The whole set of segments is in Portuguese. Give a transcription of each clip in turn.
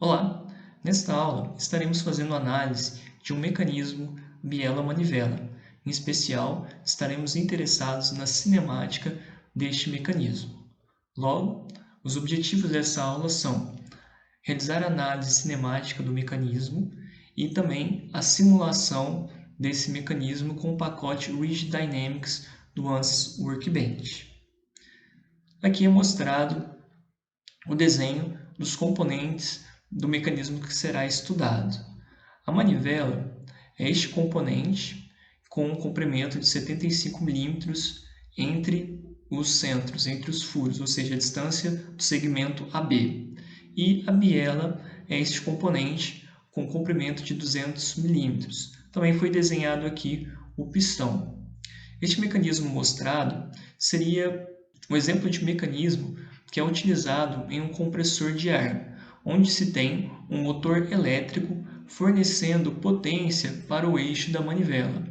Olá! Nesta aula estaremos fazendo análise de um mecanismo biela-manivela. Em especial, estaremos interessados na cinemática deste mecanismo. Logo, os objetivos dessa aula são realizar a análise cinemática do mecanismo e também a simulação desse mecanismo com o pacote Rigid Dynamics do ANSYS Workbench. Aqui é mostrado o desenho dos componentes do mecanismo que será estudado. A manivela é este componente com um comprimento de 75 milímetros entre os centros, entre os furos, ou seja, a distância do segmento AB. E a biela é este componente com comprimento de 200 milímetros. Também foi desenhado aqui o pistão. Este mecanismo mostrado seria um exemplo de mecanismo que é utilizado em um compressor de ar, onde se tem um motor elétrico fornecendo potência para o eixo da manivela.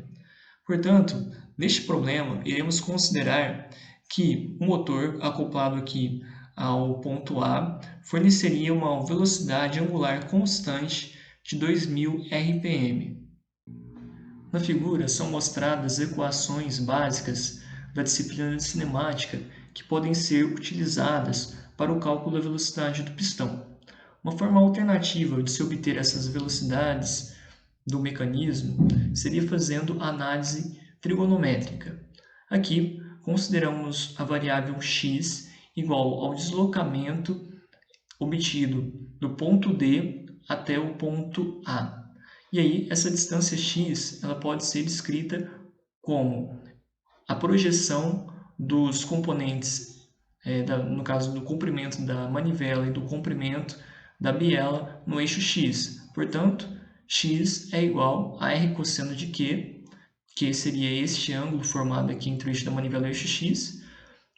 Portanto, neste problema, iremos considerar que o motor acoplado aqui ao ponto A forneceria uma velocidade angular constante de 2000 RPM. Na figura são mostradas equações básicas da disciplina de cinemática que podem ser utilizadas para o cálculo da velocidade do pistão. Uma forma alternativa de se obter essas velocidades do mecanismo seria fazendo análise trigonométrica. Aqui, consideramos a variável x igual ao deslocamento obtido do ponto D até o ponto A. E aí, essa distância x ela pode ser descrita como a projeção dos componentes, no caso do comprimento da manivela e do comprimento da biela no eixo x. Portanto, x é igual a r cosseno de Q, que seria este ângulo formado aqui entre o eixo da manivela e o eixo x,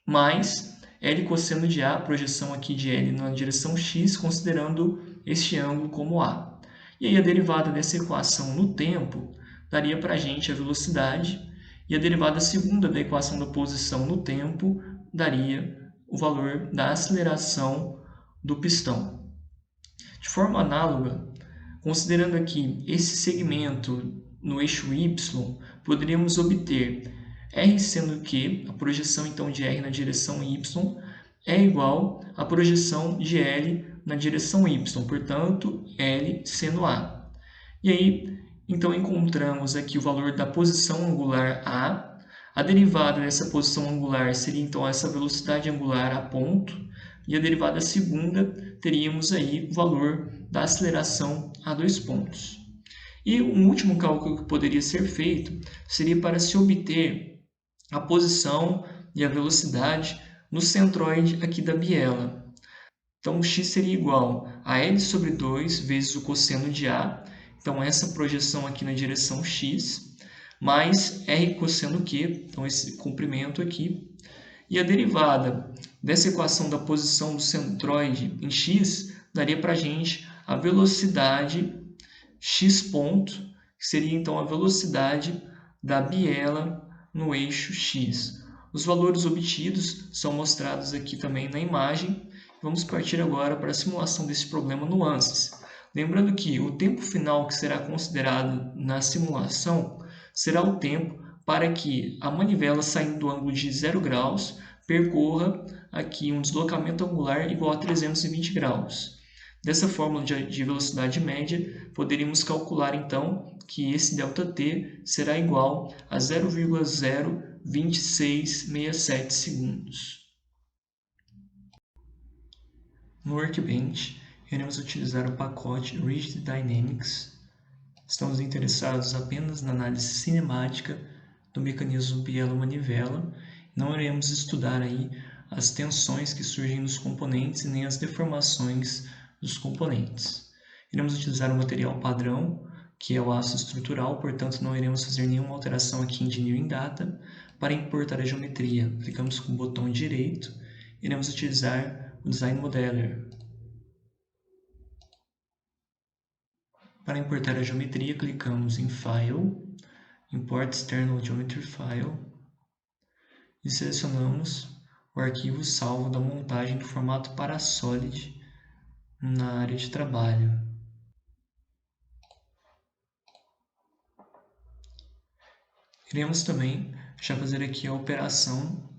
mais L cosseno de A, projeção aqui de L na direção x, considerando este ângulo como A. E aí a derivada dessa equação no tempo daria para a gente a velocidade, e a derivada segunda da equação da posição no tempo daria o valor da aceleração do pistão. De forma análoga, considerando aqui esse segmento no eixo y, poderíamos obter R sendo que a projeção então de R na direção y é igual à projeção de L na direção y, portanto, L seno A. E aí, então, encontramos aqui o valor da posição angular A. A derivada dessa posição angular seria então essa velocidade angular a ponto, e a derivada segunda teríamos aí o valor da aceleração a dois pontos. E um último cálculo que poderia ser feito seria para se obter a posição e a velocidade no centroide aqui da biela. Então, x seria igual a L sobre 2 vezes o cosseno de A, então essa projeção aqui na direção x, mais R cosseno Q, então esse comprimento aqui, e a derivada dessa equação da posição do centroide em x daria para a gente a velocidade x ponto, que seria então a velocidade da biela no eixo x. Os valores obtidos são mostrados aqui também na imagem. Vamos partir agora para a simulação desse problema no ANSYS. Lembrando que o tempo final que será considerado na simulação será o tempo para que a manivela saindo do ângulo de 0 graus percorra aqui um deslocamento angular igual a 320 graus. Dessa fórmula de velocidade média, poderíamos calcular então que esse ΔT será igual a 0,02667 segundos. No Workbench, iremos utilizar o pacote Rigid Dynamics. Estamos interessados apenas na análise cinemática do mecanismo biela-manivela. Não iremos estudar aí as tensões que surgem nos componentes e nem as deformações dos componentes. Iremos utilizar o material padrão, que é o aço estrutural, portanto não iremos fazer nenhuma alteração aqui em Engineering Data. Para importar a geometria, clicamos com o botão direito, iremos utilizar o Design Modeler. Para importar a geometria, clicamos em File, Import External Geometry File e selecionamos o arquivo salvo da montagem do formato Parasolid na área de trabalho. Iremos também já fazer aqui a operação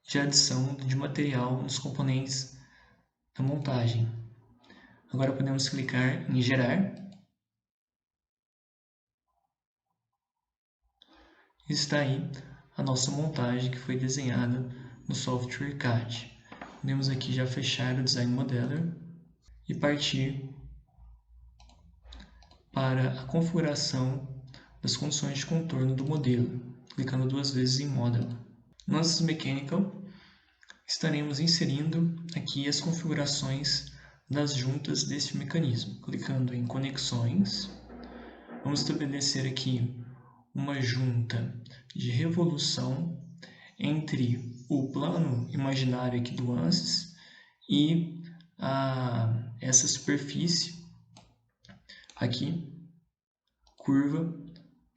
de adição de material nos componentes da montagem. Agora podemos clicar em gerar. Está aí a nossa montagem que foi desenhada no software CAD. Podemos aqui já fechar o Design Modeler e partir para a configuração das condições de contorno do modelo, clicando 2 vezes em Model. No Assist Mechanical, estaremos inserindo aqui as configurações das juntas deste mecanismo, clicando em Conexões. Vamos estabelecer aqui uma junta de revolução entre o plano imaginário aqui do ANSYS e essa superfície aqui, curva,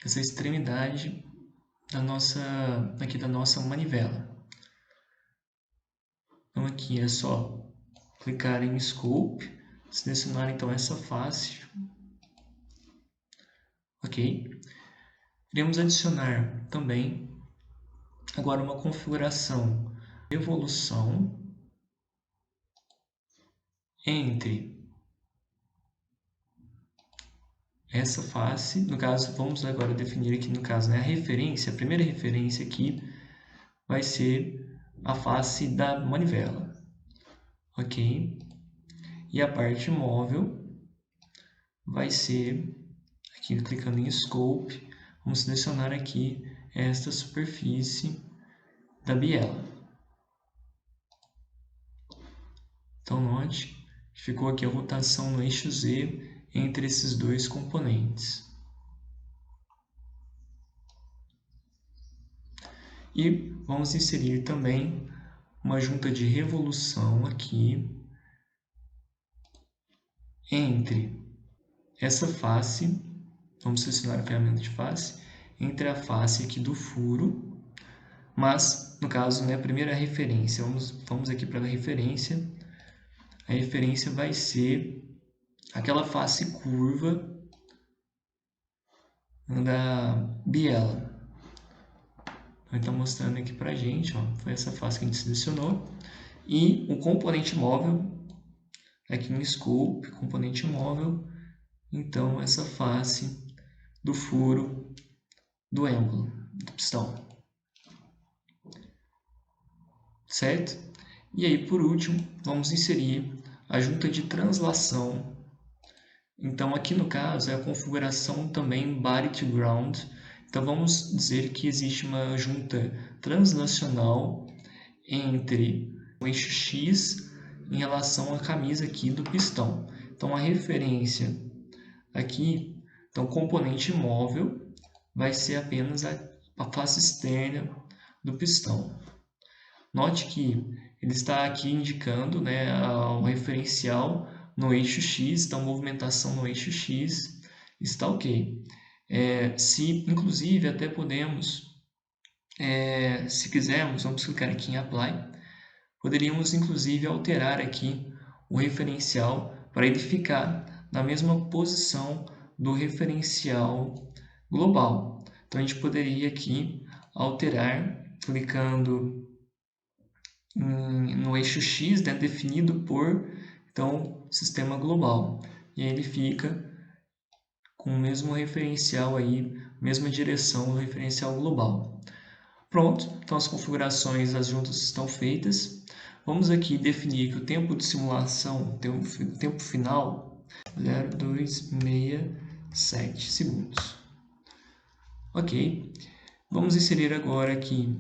essa extremidade da nossa manivela. Então aqui é só clicar em Scope, selecionar então essa face, ok? Iremos adicionar também agora uma configuração de evolução entre essa face, no caso, vamos agora definir aqui no caso, né, a referência, a primeira referência aqui vai ser a face da manivela, ok? E a parte móvel vai ser, aqui clicando em Scope, vamos selecionar aqui esta superfície da biela. Então note que ficou aqui a rotação no eixo Z entre esses dois componentes. E vamos inserir também uma junta de revolução aqui entre essa face, vamos selecionar a ferramenta de face, entre a face aqui do furo, mas no caso, né, a primeira referência, vamos aqui para a referência vai ser aquela face curva da biela. Então, mostrando aqui para a gente, ó, foi essa face que a gente selecionou. E o componente móvel, aqui no Scope, componente móvel, então essa face do furo do êmbolo, do pistão. Certo? E aí, por último, vamos inserir a junta de translação. Então, aqui no caso, é a configuração também Body to Ground. Então, vamos dizer que existe uma junta translacional entre o eixo X em relação à camisa aqui do pistão. Então, a referência aqui, então, componente móvel vai ser apenas a face externa do pistão. Note que ele está aqui indicando, né, o referencial no eixo X, então movimentação no eixo X está ok. Inclusive, até podemos, se quisermos, vamos clicar aqui em Apply, poderíamos inclusive alterar aqui o referencial para ele ficar na mesma posição do referencial global. Então, a gente poderia aqui alterar, clicando no eixo X, né, definido por então sistema global, e aí ele fica com o mesmo referencial aí, mesma direção do referencial global. Pronto, então as configurações das juntas estão feitas. Vamos aqui definir que o tempo de simulação, o tempo final, 0,267 segundos. Ok, vamos inserir agora aqui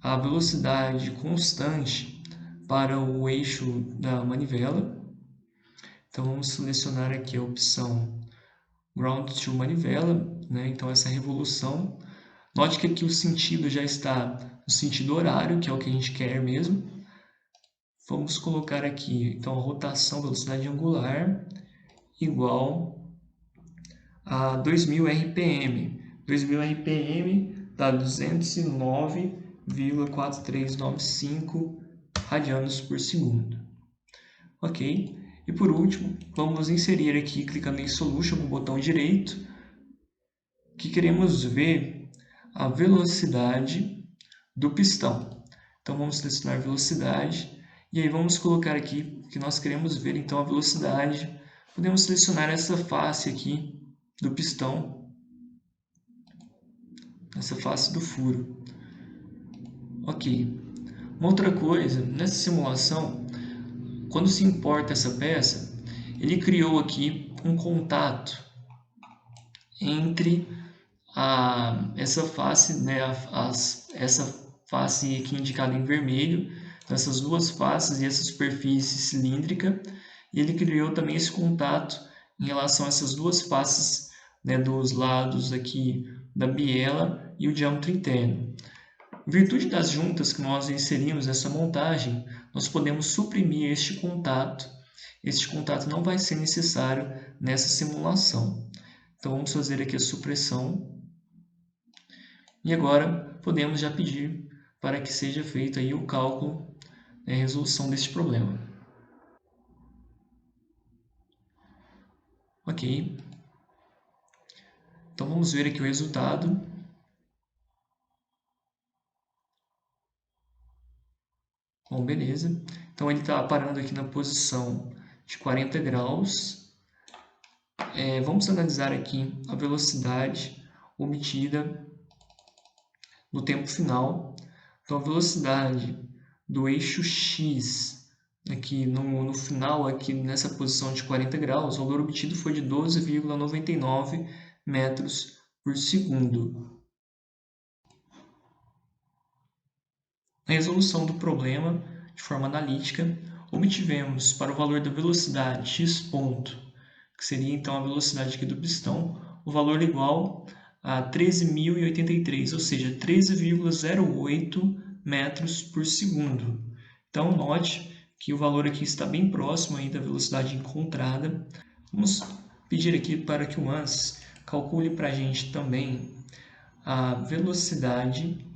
a velocidade constante para o eixo da manivela. Então, vamos selecionar aqui a opção Ground to Manivela, né? Então, essa revolução. Note que aqui o sentido já está no sentido horário, que é o que a gente quer mesmo. Vamos colocar aqui, então, a rotação, velocidade angular, igual a 2000 RPM. 2000 RPM dá 209,4395 radianos por segundo. Ok? E por último, vamos inserir aqui, clicando em Solution com o botão direito, que queremos ver a velocidade do pistão. Então vamos selecionar velocidade, e aí vamos colocar aqui que nós queremos ver então a velocidade. Podemos selecionar essa face aqui do pistão, essa face do furo. Ok. Uma outra coisa, nessa simulação, quando se importa essa peça, ele criou aqui um contato entre essa face, né, essa face aqui indicada em vermelho, essas duas faces e essa superfície cilíndrica, e ele criou também esse contato em relação a essas duas faces, né, dos lados aqui da biela e o diâmetro interno. Em virtude das juntas que nós inserimos nessa montagem, nós podemos suprimir este contato. Este contato não vai ser necessário nessa simulação. Então vamos fazer aqui a supressão. E agora podemos já pedir para que seja feito aí o cálculo, a resolução deste problema. Ok. Então vamos ver aqui o resultado. Bom, beleza. Então ele está parando aqui na posição de 40 graus. Vamos analisar aqui a velocidade obtida no tempo final. Então a velocidade do eixo x aqui no final, aqui nessa posição de 40 graus, o valor obtido foi de 12,99 metros por segundo. Na resolução do problema, de forma analítica, obtivemos para o valor da velocidade x ponto, que seria então a velocidade aqui do pistão, o valor igual a 13.083, ou seja, 13,08 metros por segundo. Então, note que o valor aqui está bem próximo aí da velocidade encontrada. Vamos pedir aqui para que o ANSYS calcule para a gente também a velocidade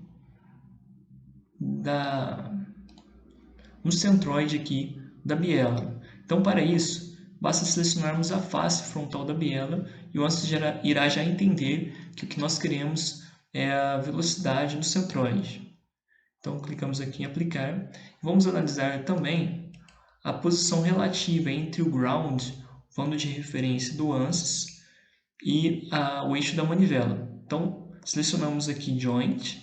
no centroide aqui da biela. Então, para isso, basta selecionarmos a face frontal da biela e o ANSYS irá já entender que o que nós queremos é a velocidade no centroide. Então, clicamos aqui em aplicar. Vamos analisar também a posição relativa entre o ground, o ponto de referência do ANSYS, e o eixo da manivela. Então, selecionamos aqui Joint.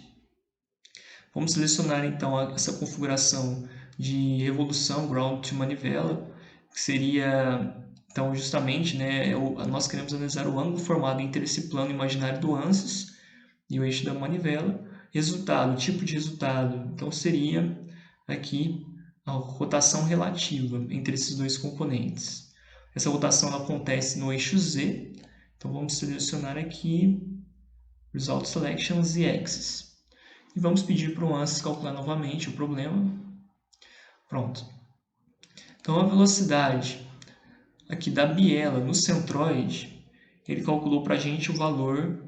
Vamos selecionar então essa configuração de revolução ground to manivela, que seria então justamente, né, nós queremos analisar o ângulo formado entre esse plano imaginário do ANSYS e o eixo da manivela. Resultado, tipo de resultado, então seria aqui a rotação relativa entre esses dois componentes. Essa rotação ela acontece no eixo Z, então vamos selecionar aqui Result Selection Z-Axis. E vamos pedir para o ANSYS calcular novamente o problema. Pronto. Então a velocidade aqui da biela no centroide, ele calculou para a gente o valor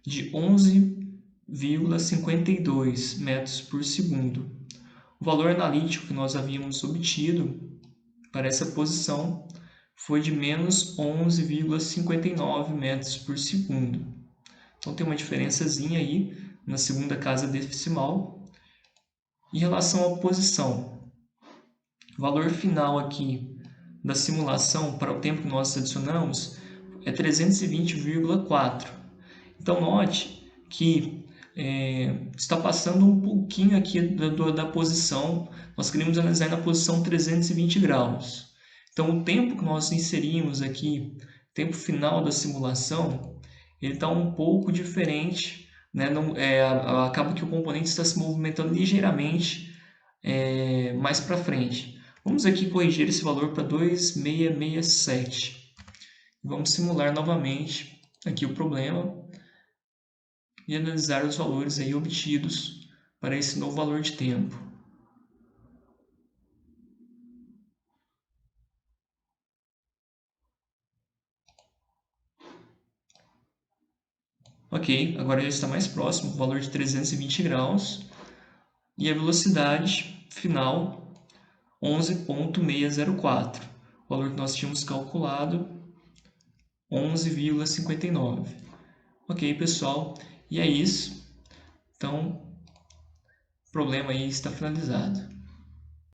de 11,52 metros por segundo. O valor analítico que nós havíamos obtido para essa posição foi de menos 11,59 metros por segundo. Então tem uma diferençazinha aí na segunda casa decimal. Em relação à posição, o valor final aqui da simulação para o tempo que nós adicionamos é 320,4. Então note que está passando um pouquinho aqui da posição, nós queremos analisar na posição 320 graus. Então o tempo que nós inserimos aqui, tempo final da simulação, ele está um pouco diferente, né? Acaba que o componente está se movimentando ligeiramente mais para frente. Vamos aqui corrigir esse valor para 2,667. Vamos simular novamente aqui o problema e analisar os valores aí obtidos para esse novo valor de tempo. Ok, agora já está mais próximo, o valor de 320 graus e a velocidade final 11,604. o valor que nós tínhamos calculado, 11,59. Ok, pessoal, e é isso. Então, o problema aí está finalizado.